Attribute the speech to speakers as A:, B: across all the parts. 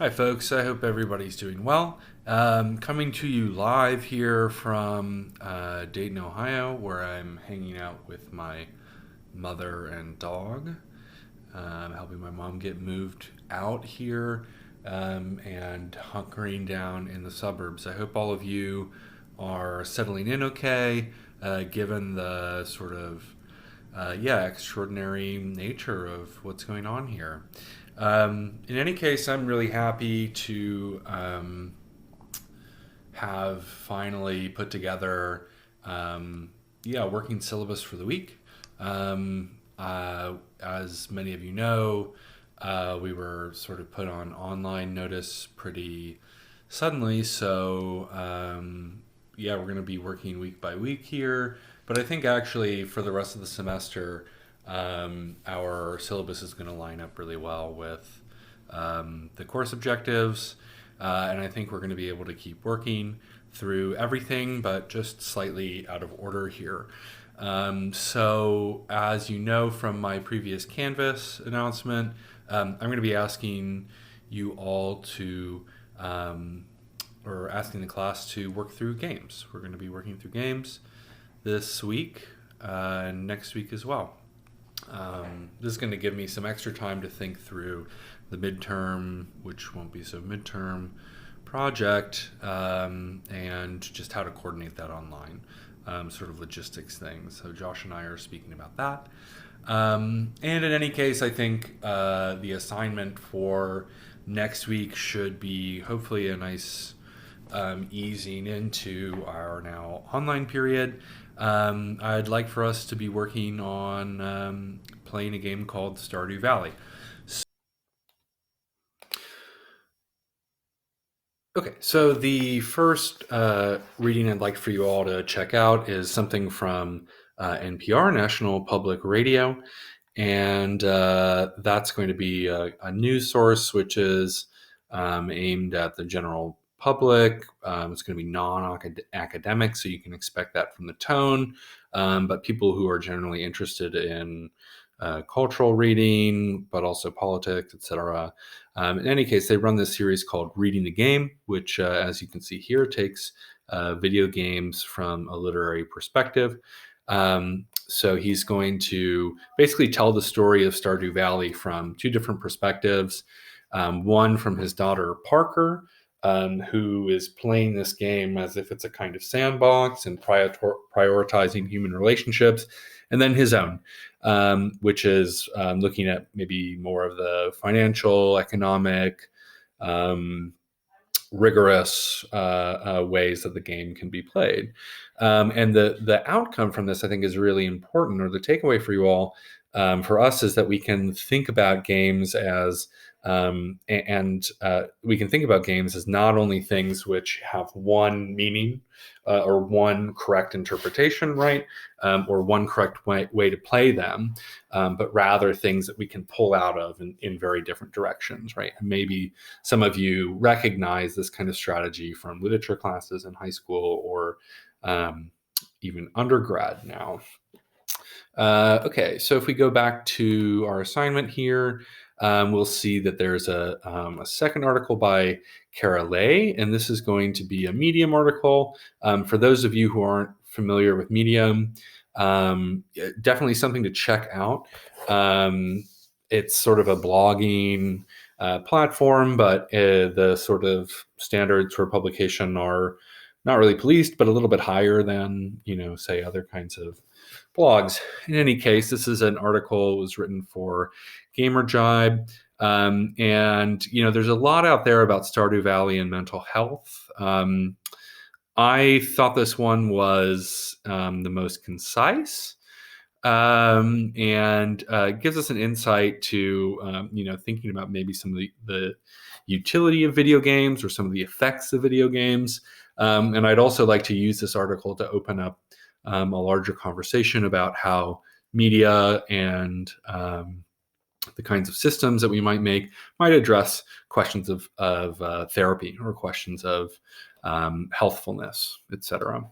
A: Hi, folks. I hope everybody's doing well. Coming to you live here from Dayton, Ohio, where I'm hanging out with my mother and dog, helping my mom get moved out here and hunkering down in the suburbs. I hope all of you are settling in okay, given the sort of extraordinary nature of what's going on here. In any case, I'm really happy to have finally put together, working syllabus for the week. As many of you know, we were sort of put on online notice pretty suddenly, so we're going to be working week by week here. But I think actually for the rest of the semester, our syllabus is going to line up really well with the course objectives, and I think we're going to be able to keep working through everything, but just slightly out of order here. So, as you know from my previous Canvas announcement, I'm going to be asking you all to, or asking the class to work through games. We're going to be working through games this week and next week as well. This is going to give me some extra time to think through the midterm, which won't be so midterm, project, and just how to coordinate that online, sort of logistics things. So Josh and I are speaking about that. And in any case, I think the assignment for next week should be hopefully a nice easing into our now online period. I'd like for us to be working on playing a game called Stardew Valley. Okay, so the first reading I'd like for you all to check out is something from NPR, National Public Radio, and that's going to be a news source which is aimed at the general public. It's going to be non-academic, so you can expect that from the tone. But people who are generally interested in cultural reading, but also politics, etc. In any case, they run this series called Reading the Game, which, as you can see here, takes video games from a literary perspective. So he's going to basically tell the story of Stardew Valley from two different perspectives. One from his daughter Parker, who is playing this game as if it's a kind of sandbox and prioritizing human relationships, and then his own, which is looking at maybe more of the financial, economic, rigorous ways that the game can be played. And the outcome from this, I think, is really important, or the takeaway for you all, for us, is that we can think about games as we can think about games as not only things which have one meaning or one correct interpretation, right, or one correct way to play them, but rather things that we can pull out of in very different directions, right? And maybe some of you recognize this kind of strategy from literature classes in high school or even undergrad now. Okay, so if we go back to our assignment here, we'll see that there's a second article by Kara Lay, and this is going to be a Medium article. For those of you who aren't familiar with Medium, definitely something to check out. It's sort of a blogging platform, but the sort of standards for publication are not really policed, but a little bit higher than, say, other kinds of blogs. In any case, this is an article that was written for Gamer Jibe. And, there's a lot out there about Stardew Valley and mental health. I thought this one was the most concise, and gives us an insight to, thinking about maybe some of the utility of video games or some of the effects of video games. And I'd also like to use this article to open up a larger conversation about how media and the kinds of systems that we might address questions of therapy or questions of healthfulness, etc.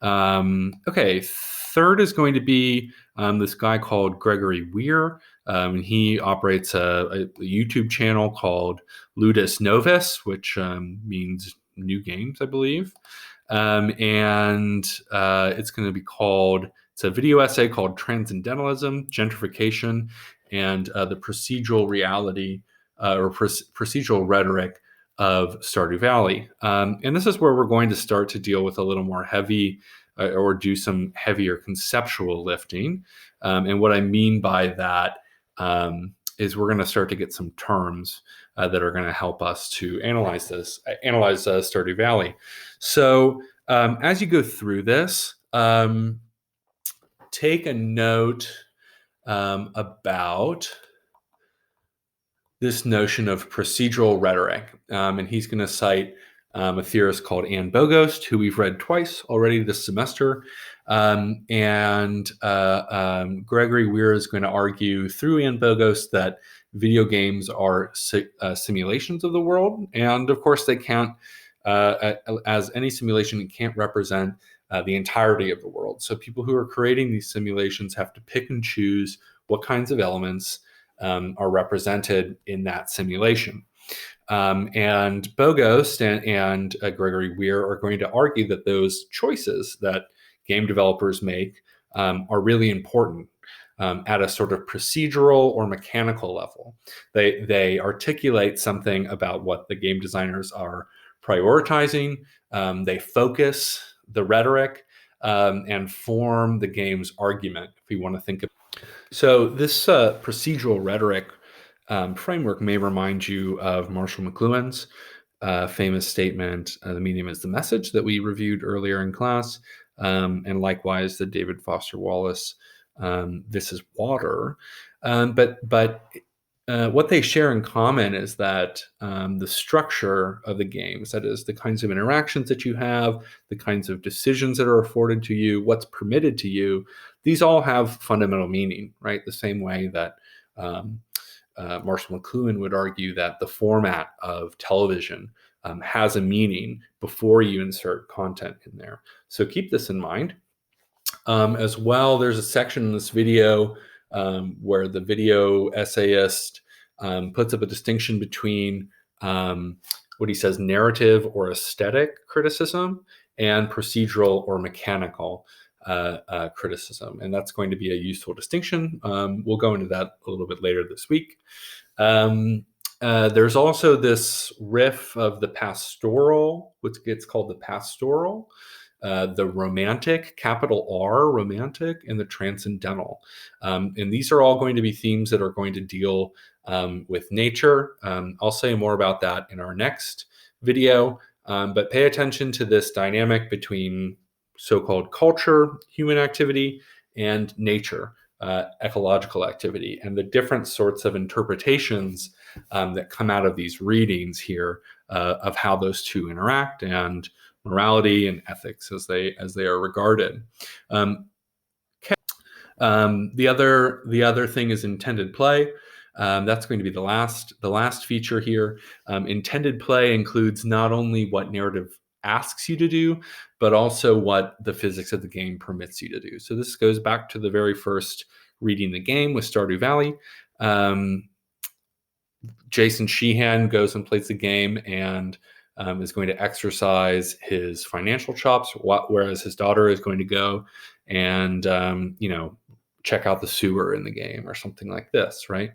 A: Okay, third is going to be this guy called Gregory Weir. And he operates a YouTube channel called Ludus Novus, which means new games, I believe. And it's going to be called, it's a video essay called Transcendentalism, Gentrification, and the Procedural Reality or Procedural Rhetoric of Stardew Valley. And this is where we're going to start to deal with a little more heavy or do some heavier conceptual lifting. And what I mean by that is we're going to start to get some terms that are going to help us to analyze Stardew Valley. So as you go through this, take a note about this notion of procedural rhetoric. And he's going to cite a theorist called Anne Bogost, who we've read twice already this semester. And Gregory Weir is going to argue through Anne Bogost that video games are simulations of the world. And of course, they can't, as any simulation, it can't represent the entirety of the world. So people who are creating these simulations have to pick and choose what kinds of elements are represented in that simulation. And Bogost and Gregory Weir are going to argue that those choices that game developers make are really important at a sort of procedural or mechanical level. They articulate something about what the game designers are prioritizing. They focus the rhetoric and form the game's argument, if we want to think of. So this procedural rhetoric framework may remind you of Marshall McLuhan's famous statement, the medium is the message, that we reviewed earlier in class, and likewise the David Foster Wallace, this is water. But what they share in common is that the structure of the games, that is, the kinds of interactions that you have, the kinds of decisions that are afforded to you, what's permitted to you, these all have fundamental meaning, right? The same way that Marshall McLuhan would argue that the format of television has a meaning before you insert content in there. So keep this in mind. As well, there's a section in this video where the video essayist puts up a distinction between what he says narrative or aesthetic criticism and procedural or mechanical criticism. And that's going to be a useful distinction. We'll go into that a little bit later this week. There's also this riff of the pastoral, which gets called the pastoral, the romantic, capital R, romantic, and the transcendental. And these are all going to be themes that are going to deal with nature. I'll say more about that in our next video, but pay attention to this dynamic between so-called culture, human activity, and nature, ecological activity, and the different sorts of interpretations that come out of these readings here of how those two interact, and morality and ethics as they are regarded. The other thing is intended play. That's going to be the last feature here. Intended play includes not only what narrative asks you to do, but also what the physics of the game permits you to do. So this goes back to the very first reading the game with Stardew Valley. Jason Sheehan goes and plays the game and is going to exercise his financial chops, whereas his daughter is going to go and check out the sewer in the game or something like this, right?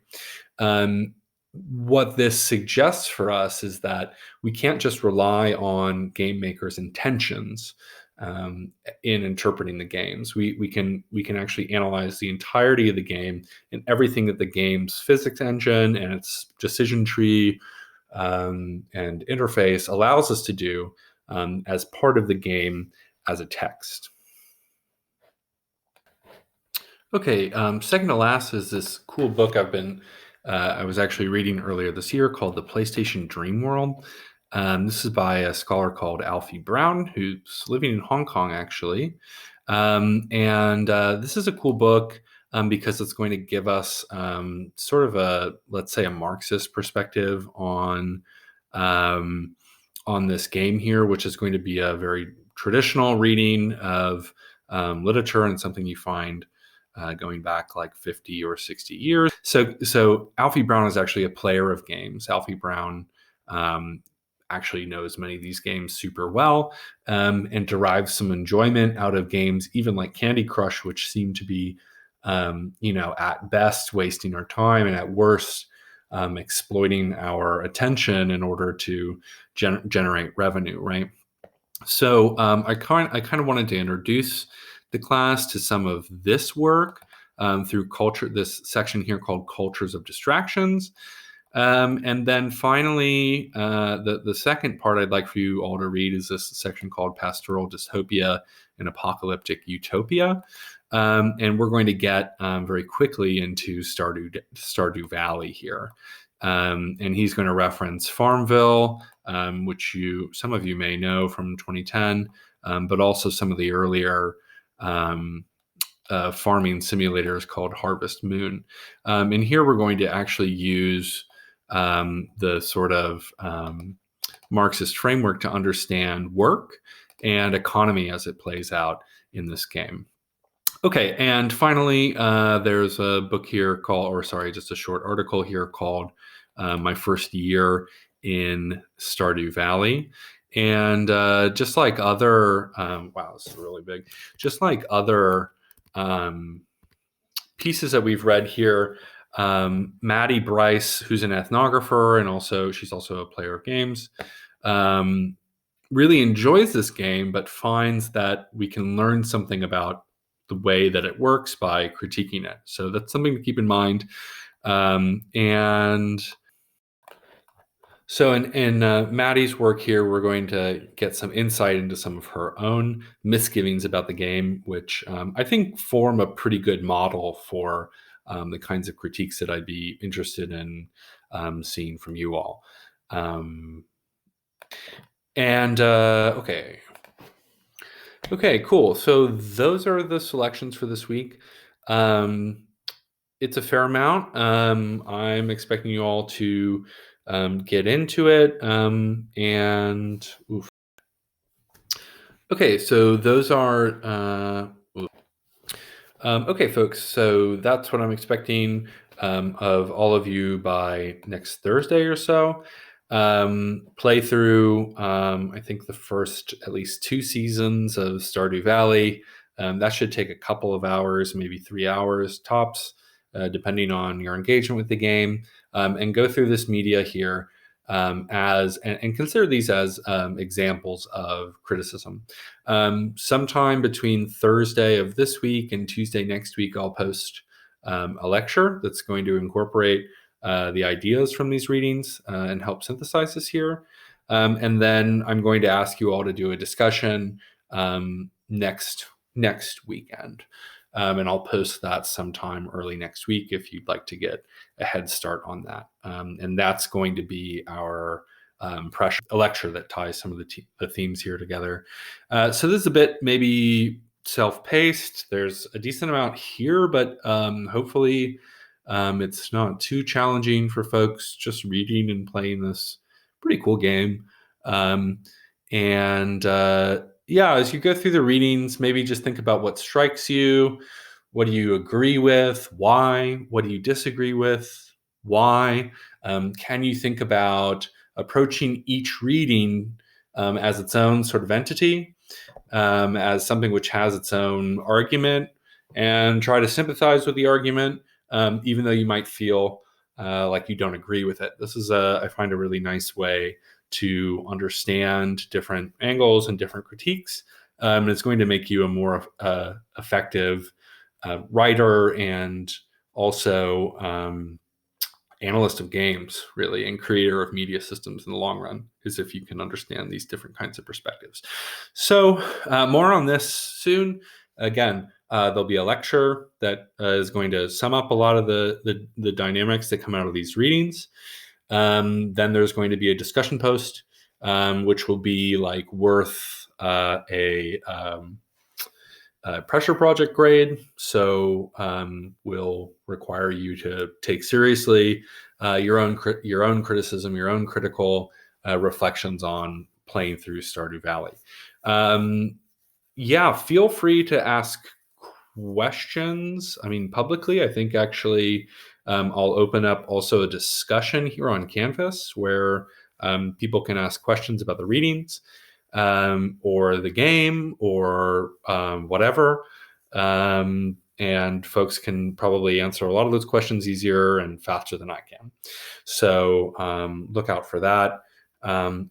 A: What this suggests for us is that we can't just rely on game makers' intentions in interpreting the games. We can actually analyze the entirety of the game and everything that the game's physics engine and its decision tree and interface allows us to do as part of the game as a text. Okay, second to last is this cool book I was actually reading earlier this year called The PlayStation Dream World. This is by a scholar called Alfie Brown, who's living in Hong Kong, actually. This is a cool book because it's going to give us sort of let's say, a Marxist perspective on this game here, which is going to be a very traditional reading of literature and something you find going back like 50 or 60 years. So Alfie Brown is actually a player of games. Alfie Brown actually knows many of these games super well, and derives some enjoyment out of games, even like Candy Crush, which seem to be, at best wasting our time, and at worst exploiting our attention in order to generate revenue, right? So I kind of wanted to introduce the class to some of this work through this section here called Cultures of Distractions. And then finally, the second part I'd like for you all to read is this section called Pastoral Dystopia and Apocalyptic Utopia. And we're going to get very quickly into Stardew Valley here. And he's going to reference Farmville, which some of you may know from 2010, but also some of the earlier farming simulators called Harvest Moon. And here we're going to actually use the sort of Marxist framework to understand work and economy as it plays out in this game. Okay, and finally, there's a book here just a short article here called My First Year in Stardew Valley. And just like other, wow, this is really big. Just like other pieces that we've read here, Maddie Bryce, who's an ethnographer and she's also a player of games, really enjoys this game, but finds that we can learn something about the way that it works by critiquing it. So that's something to keep in mind. And so in Maddie's work here, we're going to get some insight into some of her own misgivings about the game, which I think form a pretty good model for the kinds of critiques that I'd be interested in seeing from you all. Okay, cool. So those are the selections for this week. It's a fair amount. I'm expecting you all to get into it. Okay, so those are. Okay, folks. So that's what I'm expecting of all of you by next Thursday or so. Play through, I think, the first at least 2 seasons of Stardew Valley. That should take a couple of hours, maybe 3 hours tops, depending on your engagement with the game. And go through this media here and consider these as examples of criticism. Sometime between Thursday of this week and Tuesday next week, I'll post a lecture that's going to incorporate the ideas from these readings and help synthesize this here. And then I'm going to ask you all to do a discussion next weekend. And I'll post that sometime early next week if you'd like to get a head start on that. And that's going to be our a lecture that ties some of the themes here together. So this is a bit maybe self-paced. There's a decent amount here, but hopefully it's not too challenging for folks just reading and playing this pretty cool game. As you go through the readings, maybe just think about what strikes you. What do you agree with? Why? What do you disagree with? Why? Can you think about approaching each reading as its own sort of entity, as something which has its own argument, and try to sympathize with the argument, even though you might feel like you don't agree with it. This is, I find, a really nice way to understand different angles and different critiques. And it's going to make you a more effective writer and also analyst of games, really, and creator of media systems in the long run, is if you can understand these different kinds of perspectives. So more on this soon. Again, there'll be a lecture that is going to sum up a lot of the dynamics that come out of these readings. Then there's going to be a discussion post, which will be like worth a pressure project grade. So will require you to take seriously your own criticism, your own critical reflections on playing through Stardew Valley. Feel free to ask questions, I mean, publicly, I think actually I'll open up also a discussion here on Canvas where people can ask questions about the readings or the game or whatever. And folks can probably answer a lot of those questions easier and faster than I can. So look out for that.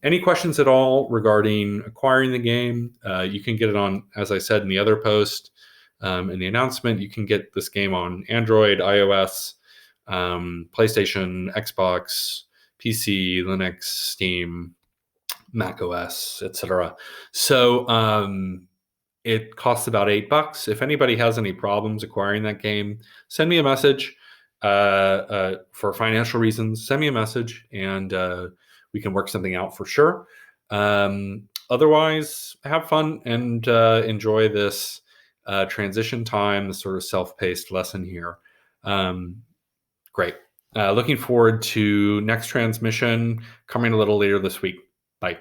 A: Any questions at all regarding acquiring the game? You can get it on, as I said in the other post, in the announcement, you can get this game on Android, iOS, PlayStation, Xbox, PC, Linux, Steam, Mac OS, etc. So it costs about $8. If anybody has any problems acquiring that game, send me a message. For financial reasons, send me a message and we can work something out for sure. Otherwise, have fun and enjoy this transition time, the sort of self-paced lesson here. Great. Looking forward to next transmission coming a little later this week. Bye.